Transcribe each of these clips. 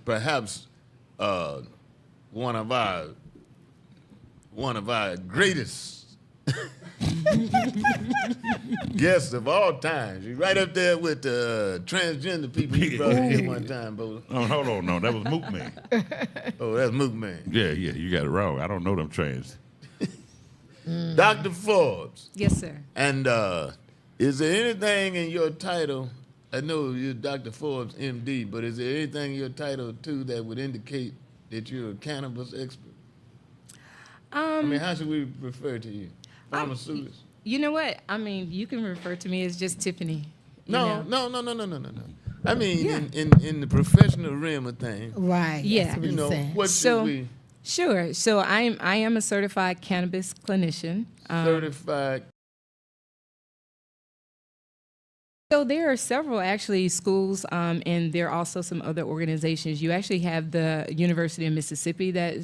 perhaps one of our greatest guests of all time. She's right up there with the transgender people you brought in one time, Bo. Oh, hold on, no, that was Mook Man. Oh, that's Mook Man. Yeah, you got it wrong. I don't know them trans. Dr. Forbes. Yes, sir. And is there anything in your title? I know you're Dr. Forbes, MD, but is there anything in your title too that would indicate that you're a cannabis expert? I mean, how should we refer to you? Pharmaceutics? You know what? I mean, you can refer to me as just Tiffany. No. I mean, in the professional realm of things. Right. Yeah. That's what he's saying. What should we? Sure. So I am a certified cannabis clinician. Certified. So there are several actually schools, and there are also some other organizations. You actually have the University of Mississippi that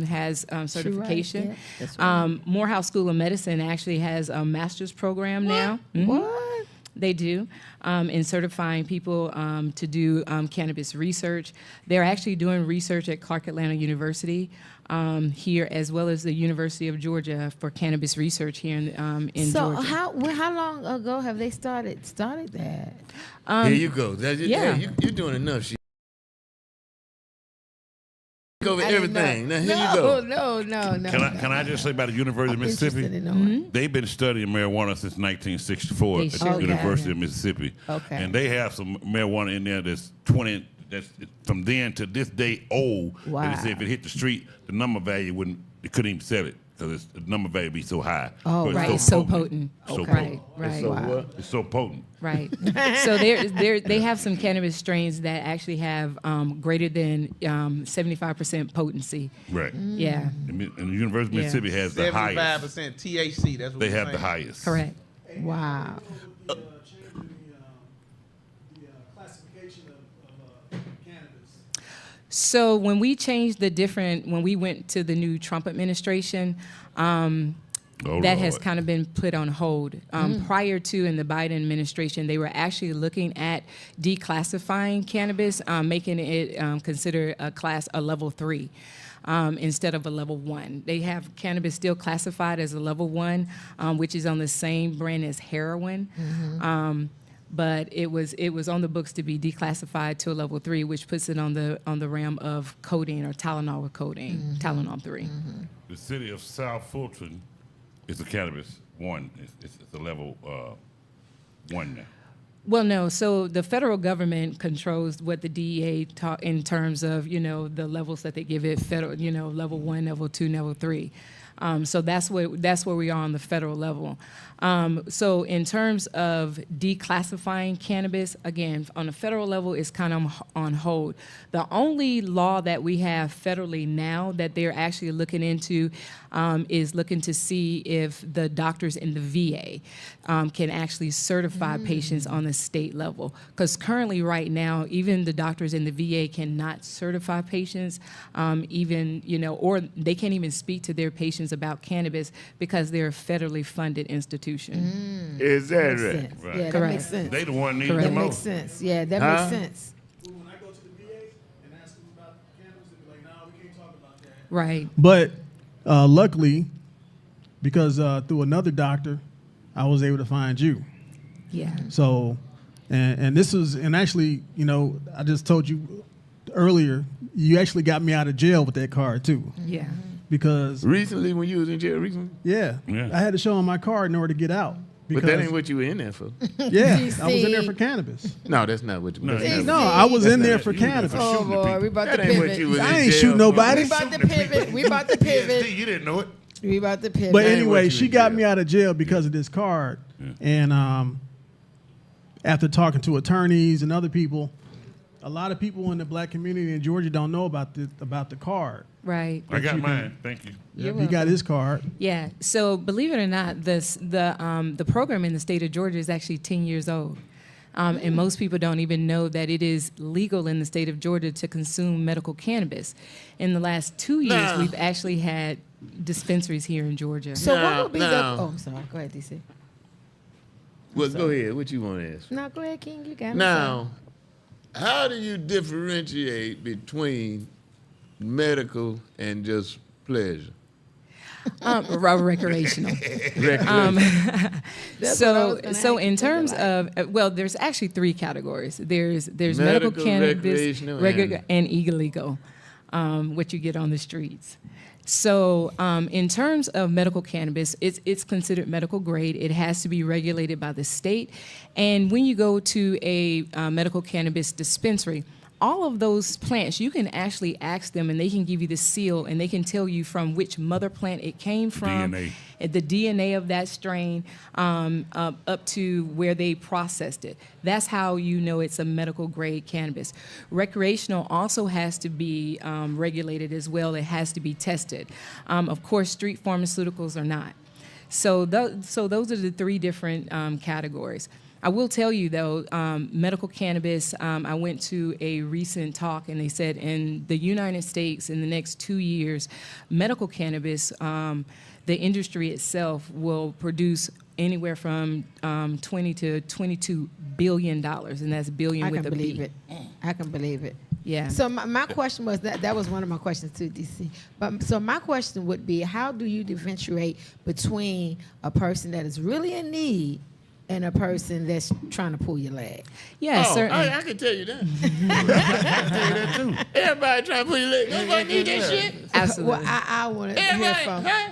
has certification. Right. Yeah, that's right. Morehouse School of Medicine actually has a master's program now. Mhm. What? They do, in certifying people to do cannabis research. They're actually doing research at Clark Atlanta University here, as well as the University of Georgia for cannabis research here in Georgia. So how long ago have they started that? Here you go. Yeah. You're doing enough shit. Over everything. Now here you go. No. Can I just say about the University of Mississippi? Interested in knowing. They've been studying marijuana since 1964 at the sure University have. of Mississippi. Okay. And they have some marijuana in there that's from then to this day old. Wow. And they say if it hit the street, the number value they couldn't even sell it because the number value be so high. Oh, But right, it's it's so potent. So Right, potent. right. So what? It's so potent. Right. So they have some cannabis strains that actually have greater than 75% potency. Right. Yeah. And the University of Yeah. Mississippi has the highest. 75% THC. That's what They we're have the saying. highest. Correct. Wow. Classification of cannabis. So when we changed when we went to the new Trump administration, that has kind of been put on hold. Prior to in the Biden administration, they were actually looking at declassifying cannabis, making it considered a level 3. Instead of a level 1. They have cannabis still classified as a level 1, which is on the same brand as heroin. But it was on the books to be declassified to a level 3, which puts it on the realm of codeine or Tylenol with codeine, Tylenol 3. The city of South Fulton is a cannabis 1. It's a level 1 now. Well, no. So the federal government controls what the DEA in terms of, the levels that they give it, federal, level 1, level 2, level 3. So that's where we are on the federal level. So in terms of declassifying cannabis, again, on the federal level, it's kind of on hold. The only law that we have federally now that they're actually looking into is looking to see if the doctors in the VA can actually certify patients on the state level. Because currently, right now, even the doctors in the VA cannot certify patients, or they can't even speak to their patients about cannabis because they're a federally funded institution. Is that Makes right? sense. Right. Yeah, that Correct. makes sense. They the one need Correct. the That makes most. sense. Yeah, that Huh? makes sense. When I go to the VA and ask them about cannabis, they'll be like, "No, we can't talk about that." Right. But luckily, because through another doctor, I was able to find you. Yeah. So, and this was, and actually, I just told you earlier, you actually got me out of jail with that card too. Yeah. Because Recently, when you was in jail recently? yeah, Yeah. I had to show them my card in order to get out. But that ain't what you were in there for. Yeah, I was in there DC. for cannabis. No, that's not what you No, that's no. not- No, I was in there for You was in cannabis. for Oh shooting the boy, people. we about That to ain't what pivot. you was in I ain't jail shoot for. nobody. We about to pivot. We about to pivot. See, you didn't know it. We about to pivot. But That ain't what anyway, you she in got jail. me out of jail because of this card. And after talking to attorneys and other people, a lot of people in the black community in Georgia don't know about the card. Right. I got mine. Thank you. He got his card. Yeah. So believe it or not, the program in the state of Georgia is actually 10 years old. And most people don't even know that it is legal in the state of Georgia to consume medical cannabis. In the last 2 years, Nah. we've actually had dispensaries here in Georgia. So what No, would be no. the? Oh, I'm sorry. Go ahead, DC. Well, go ahead. What you want to ask? No, go ahead, King. You got it. Now, How do you differentiate between medical and just pleasure? Recreational. So in terms of well, there's actually 3 categories. There's medical cannabis, recreational, and illegal, what you get on the streets. So in terms of medical cannabis, it's considered medical grade. It has to be regulated by the state. And when you go to a medical cannabis dispensary, all of those plants, you can actually ask them and they can give you the seal and they can tell you from which mother plant it came from, DNA. the DNA of that strain, up to where they processed it. That's how you know it's a medical grade cannabis. Recreational also has to be regulated as well. It has to be tested. Of course, street pharmaceuticals are not. So those are the 3 different categories. I will tell you, though, medical cannabis, I went to a recent talk, and they said in the United States, in the next 2 years, medical cannabis, the industry itself will produce anywhere from 20 to $22 billion, and that's billion with a B. I can believe it. I can believe it. Yeah. So my question was that was one of my questions too, DC. But so my question would be, how do you differentiate between a person that is really in need and a person that's trying to pull your leg? Yeah, certainly. I can tell you that. I can tell you that too. Everybody trying to pull your leg. Nobody need that shit. Absolutely. Well, I want to hear Everybody, from. huh?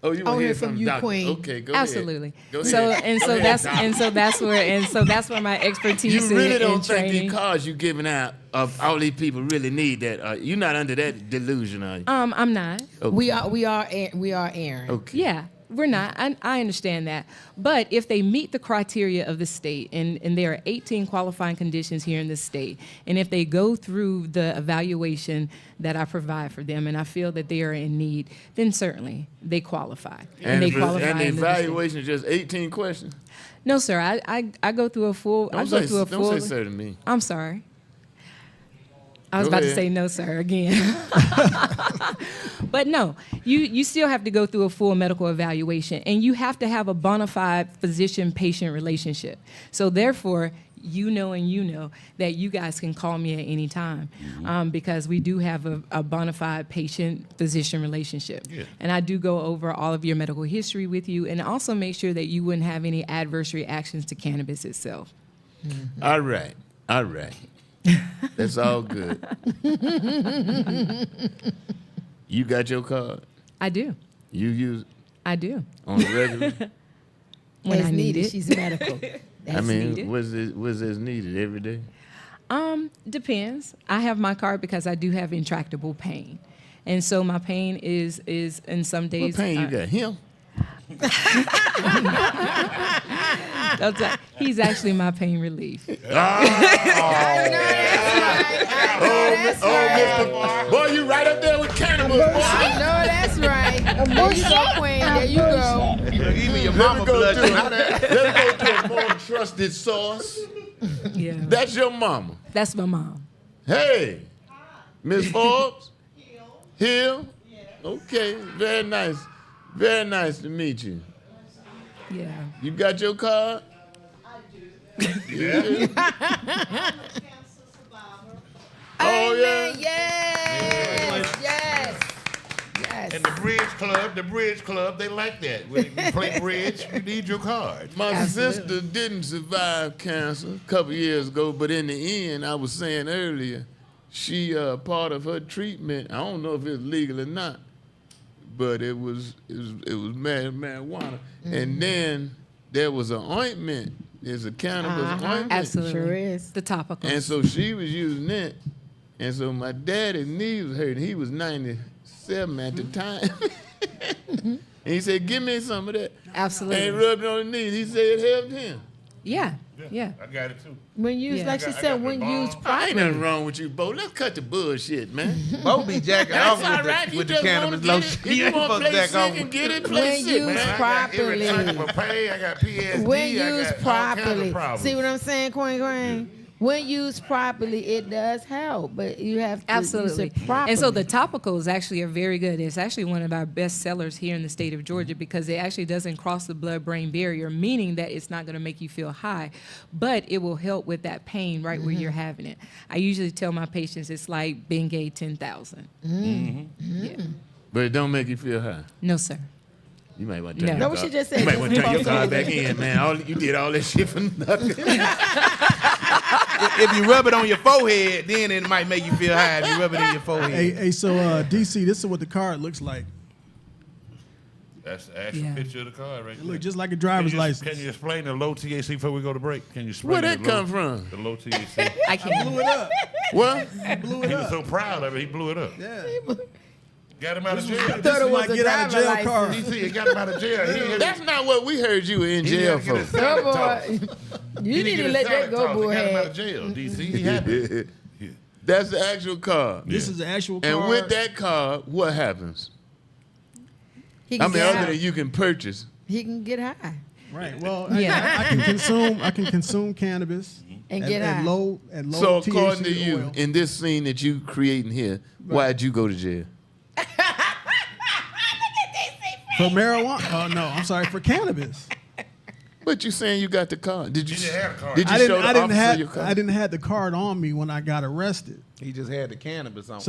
Oh, you I want to hear hear from from you, Doctor? Queen. Okay, go Absolutely. ahead. So that's where my You expertise really in don't think training. these cards you giving out of all these people really need that? You're not under that delusion, are you? I'm not. Okay. We are Aaron. Okay. Yeah, we're not. I understand that. But if they meet the criteria of the state, and there are 18 qualifying conditions here in the state, and if they go through the evaluation that I provide for them, and I feel that they are in need, then certainly they qualify. And, they qualify. and the in the state. evaluation is just 18 questions? No, sir. I go through a full. Don't say sir to me. I'm sorry. I was Go about ahead. to say no, sir, again. But no, you still have to go through a full medical evaluation, and you have to have a bona fide physician-patient relationship. So therefore, you know that you guys can call me at any time, because we do have a bona fide patient-physician relationship. Yeah. And I do go over all of your medical history with you, and also make sure that you wouldn't have any adverse reactions to cannabis itself. All right. That's all good. You got your card? I do. You use it I do. on the regular? When As I need needed, it. she's medical. I mean, needed. was it needed every day? Depends. I have my card because I do have intractable pain. And so my pain is in some What days. pain you got? Him? He's actually my pain relief. Boy, you right up there with cannabis, boy. I know that's right. There you go, Queen. There you go. Even your Let mama me go blood. let's go to a more trusted source. Yeah. That's your mama. That's my mom. Hey, Miss Forbes? Hill? Okay, very nice. Very nice to meet you. Yeah. You got your card? Yeah. Oh, Amen. yeah? Yes. And the Bridge Club, they like that. When you play bridge, you need your card. My sister didn't survive cancer a couple years ago, but in the end, I was saying earlier, she part of her treatment, I don't know if it's legal or not, but it was marijuana. And then there was an ointment. There's a cannabis ointment. Absolutely. Sure is. The topical. And so she was using it. And so my daddy's knee was hurting. He was 97 at the time. And he said, give me some of that. Absolutely. And he rubbed it on his knees. He said it helped him. Yeah. Yeah. I got it too. When used, Yeah. like she I said, got when the used bomb. I ain't properly. nothing wrong with you, Bo. Let's cut the bullshit, man. Bo be jacking That's off all right. If you with the just cannabis wanna lotion. get it, if you want to play sick and get it, play When sick, used man. I got properly. irritable pain, I got PSD, When I used got all kinds of properly. problems. See what I'm saying, Queen? When used properly, it does help, but you have to Absolutely. use it properly. And so the topicals actually are very good. It's actually one of our best sellers here in the state of Georgia because it actually doesn't cross the blood-brain barrier, meaning that it's not going to make you feel high, but it will help with that pain right where you're having it. I usually tell my patients it's like Bengay 10,000. Yeah. But it don't make you feel high. No, sir. You might want to No. turn No, your what car. she just said. You might want to turn your car Just- back in, man. You did all that shit for nothing. If you rub it on your forehead, then it might make you feel high. If you rub it in your forehead. Hey, so DC, this is what the card looks like. That's the actual Yeah. picture of the car right It there. looks just like a driver's license. Can you explain the low THC before we go to break? Can you explain Where the that low- come from? The low THC. I can't. Blew it up. What? Blew He it was up. so proud of it, he blew it up. Yeah. Got him out of jail. thought This it is was my a get out of jail driver card. DC, he got him out of jail. He didn't That's not what we heard you were in he jail didn't get for. his salad Oh, tossed. boy. He You didn't need get to his let that salad go, tossed. They got him out of boy. jail. DC, he happy. That's the actual car. This is the actual card. And with that car, what happens? He I can mean, get other high. than you can purchase. He can get high Right. Well, Yeah. I can consume cannabis and at, get at high. low So THC according to you, oil. in this scene that you creating here, why'd you go to jail? For marijuana? Oh no, I'm sorry, for cannabis. But you saying you got the car? Did you? He didn't have a car. Did you I show didn't. the I didn't officer your car? have. I didn't have the card on me when I got arrested. He just had the cannabis on.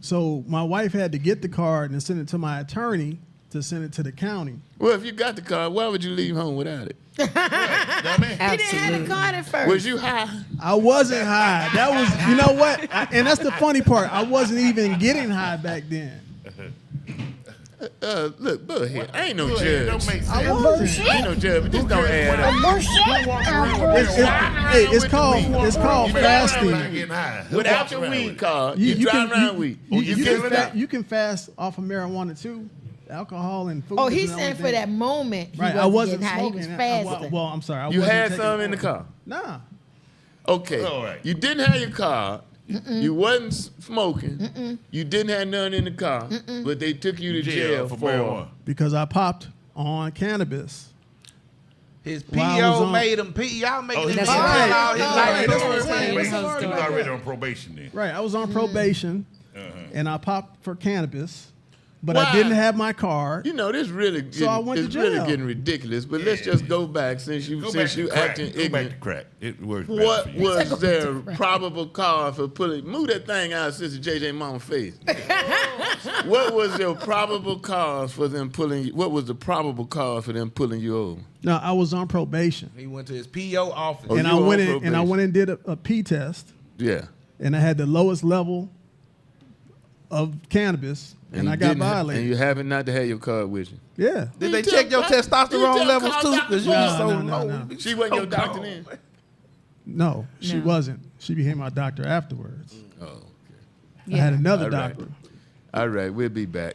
So my wife had to get the card and send it to my attorney to send it to the county. Well, if you got the car, why would you leave home without it? He didn't have the Absolutely. card at first. Was you high? I wasn't high. That was, you know what? And that's the funny part. I wasn't even getting high back then. Look, Bullhead, I ain't no It judge. don't make sense. I wasn't. I ain't no judge, but this don't add up. It's called You fasting. not getting high. Without your weed card, You- you, you drive can- around weed. You can fast off of marijuana too, alcohol and food. Oh, is he's the saying only for thing. that moment he Right, wasn't I wasn't getting high. smoking. He was fasting. Well, I'm sorry. I You wasn't had taking some in the it. car. Nah. Okay. All right. You didn't have your car. You wasn't smoking. You didn't have none in the car, but they took you to jail for marijuana. Because I popped on cannabis. His While I was PO on- made him P. Y'all making him That's pay right. all his Right, life. that's what I'm insurance. saying. He That's was what I'm already saying. on probation then. Right, I was on probation, and I popped for cannabis, but Why? I didn't have my card. You know, this really So I went to it's really jail. getting ridiculous. But let's just go back since you Go back to crack. acting Go back ignorant. to crack. It works better What for you. was their probable cause for pulling? Move that thing out of Sister JJ Mama's face. What was your probable cause for them pulling you? What was the probable cause for them pulling you over? No, I was on probation, He went to his PO office. Oh, and you I were went on in and I probation. went and did a P test, Yeah. and I had the lowest level of cannabis, and you I got didn't ha- violated. and you haven't not to have your card with you. Yeah. Did they You check your tell- you testosterone tell levels Carl too? Dr. Because you was so No, no, low. no. She wasn't your doctor then. No, she No. wasn't. She became my doctor afterwards. Oh. I had another All right. doctor. All right, we'll be back.